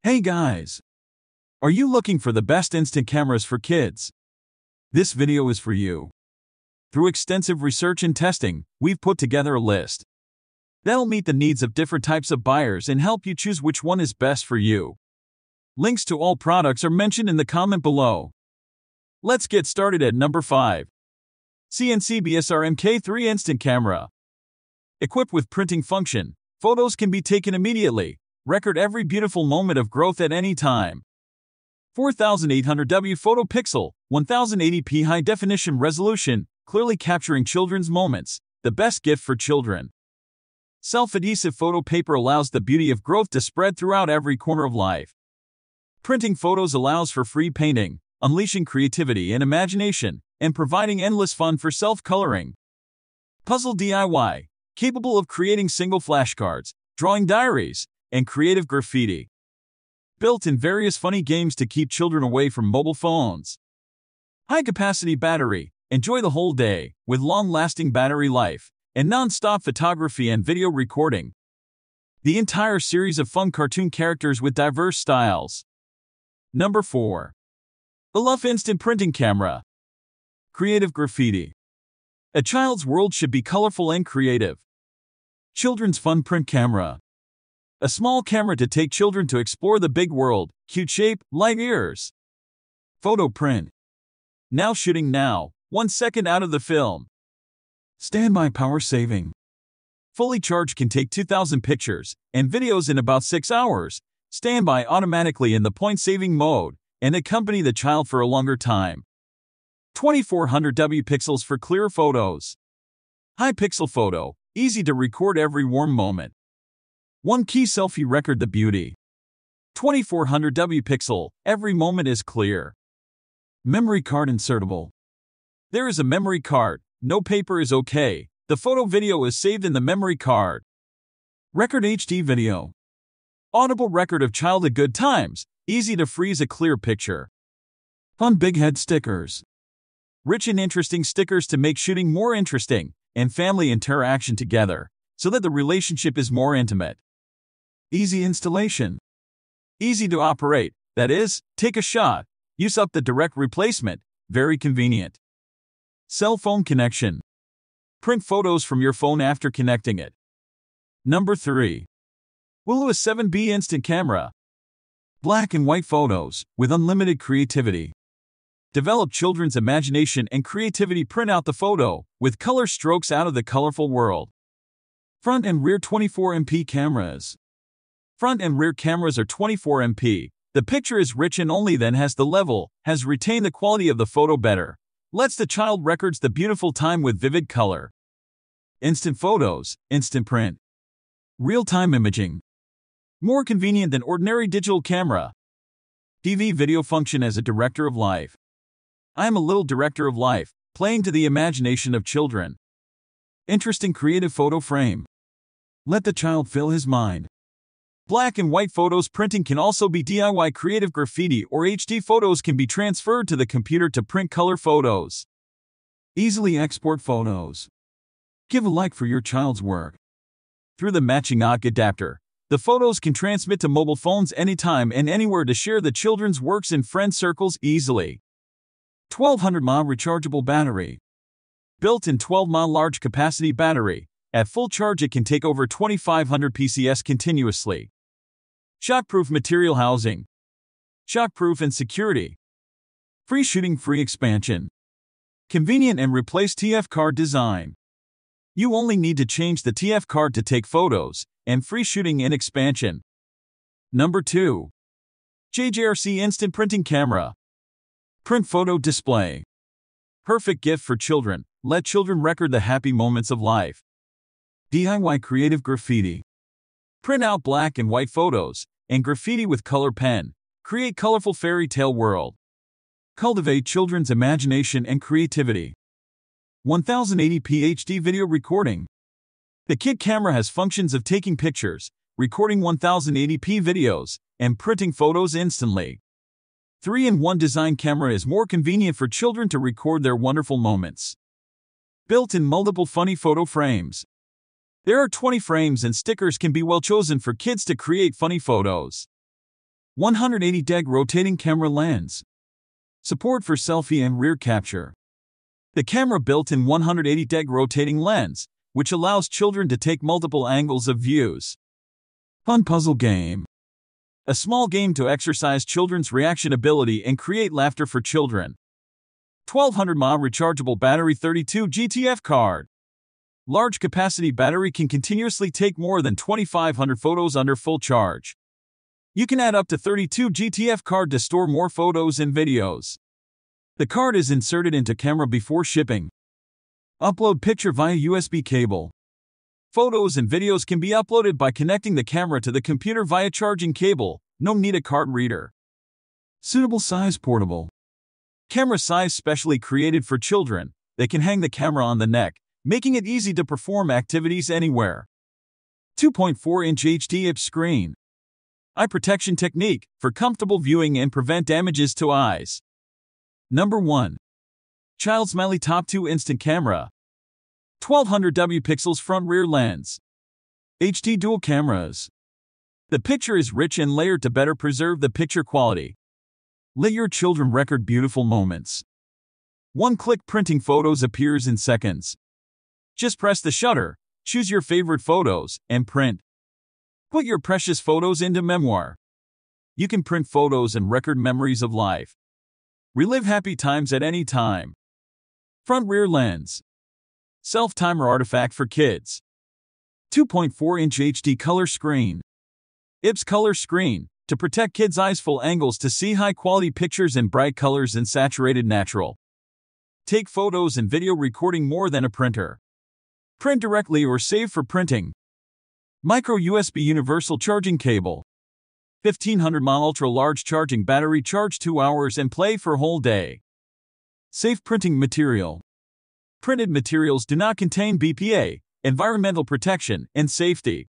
Hey guys! Are you looking for the best instant cameras for kids? This video is for you. Through extensive research and testing, we've put together a list that'll meet the needs of different types of buyers and help you choose which one is best for you. Links to all products are mentioned in the comment below. Let's get started at number 5. CNC BSR MK3 Instant Camera. Equipped with printing function, photos can be taken immediately. Record every beautiful moment of growth at any time. 4800W photo pixel, 1080p high-definition resolution, clearly capturing children's moments, the best gift for children. Self-adhesive photo paper allows the beauty of growth to spread throughout every corner of life. Printing photos allows for free painting, unleashing creativity and imagination, and providing endless fun for self-coloring. Puzzle DIY, capable of creating single flashcards, drawing diaries, and creative graffiti. Built in various funny games to keep children away from mobile phones. High-capacity battery, enjoy the whole day, with long-lasting battery life, and non-stop photography and video recording. The entire series of fun cartoon characters with diverse styles. Number 4. Aluff Instant Printing Camera. Creative graffiti. A child's world should be colorful and creative. Children's fun print camera. A small camera to take children to explore the big world, cute shape, light ears. Photo print. Now shooting now, 1 second out of the film. Standby power saving. Fully charged can take 2000 pictures and videos in about 6 hours. Standby automatically in the point-saving mode and accompany the child for a longer time. 2400W pixels for clear photos. High pixel photo, easy to record every warm moment. One key selfie record the beauty. 2400W pixel, every moment is clear. Memory card insertable. There is a memory card, no paper is okay. The photo video is saved in the memory card. Record HD video. Audible record of childhood good times, easy to freeze a clear picture. Fun big head stickers. Rich and interesting stickers to make shooting more interesting, and family interaction together, so that the relationship is more intimate. Easy installation. Easy to operate, that is, take a shot, use up the direct replacement, very convenient. Cell phone connection. Print photos from your phone after connecting it. Number 3. Wooloo 7B Instant Camera. Black and white photos, with unlimited creativity. Develop children's imagination and creativity. Print out the photo, with color strokes out of the colorful world. Front and rear 24MP cameras. Front and rear cameras are 24MP. The picture is rich and only then has retained the quality of the photo better. Lets the child records the beautiful time with vivid color. Instant photos, instant print. Real-time imaging. More convenient than ordinary digital camera. DV video function as a director of life. I am a little director of life, playing to the imagination of children. Interesting creative photo frame. Let the child fill his mind. Black and white photos printing can also be DIY. Creative graffiti or HD photos can be transferred to the computer to print color photos. Easily export photos. Give a like for your child's work. Through the matching OGG adapter, the photos can transmit to mobile phones anytime and anywhere to share the children's works in friend circles easily. 1200 mAh rechargeable battery. Built-in 12 mAh large capacity battery. At full charge it can take over 2500 PCS continuously. Shockproof material housing. Shockproof and security. Free shooting, free expansion. Convenient and replace TF card design. You only need to change the TF card to take photos, and free shooting and expansion. Number 2. JJRC Instant Printing Camera. Print photo display. Perfect gift for children. Let children record the happy moments of life. DIY creative graffiti. Print out black and white photos, and graffiti with color pen. Create colorful fairy tale world. Cultivate children's imagination and creativity. 1080p HD video recording. The kid camera has functions of taking pictures, recording 1080p videos, and printing photos instantly. 3-in-1 design camera is more convenient for children to record their wonderful moments. Built-in multiple funny photo frames. There are 20 frames and stickers can be well chosen for kids to create funny photos. 180-deg rotating camera lens. Support for selfie and rear capture. The camera built-in 180-deg rotating lens, which allows children to take multiple angles of views. Fun puzzle game. A small game to exercise children's reaction ability and create laughter for children. 1200 mAh rechargeable battery 32 GTF card. Large capacity battery can continuously take more than 2500 photos under full charge. You can add up to 32 GTF card to store more photos and videos. The card is inserted into camera before shipping. Upload picture via USB cable. Photos and videos can be uploaded by connecting the camera to the computer via charging cable. No need a card reader. Suitable size portable. Camera size specially created for children. They can hang the camera on the neck, making it easy to perform activities anywhere. 2.4-inch HD IPS screen. Eye protection technique for comfortable viewing and prevent damages to eyes. Number 1. Child Smiley Top 2 Instant Camera. 1200W pixels front rear lens. HD dual cameras. The picture is rich and layered to better preserve the picture quality. Let your children record beautiful moments. One-click printing photos appears in seconds. Just press the shutter, choose your favorite photos, and print. Put your precious photos into Memoir. You can print photos and record memories of life. Relive happy times at any time. Front rear lens. Self-timer artifact for kids. 2.4-inch HD color screen. IPS color screen, to protect kids' eyes full angles to see high-quality pictures in bright colors and saturated natural. Take photos and video recording more than a printer. Print directly or save for printing. Micro USB universal charging cable. 1500 mAh ultra-large charging battery, charge 2 hours and play for whole day. Safe printing material. Printed materials do not contain BPA, environmental protection, and safety.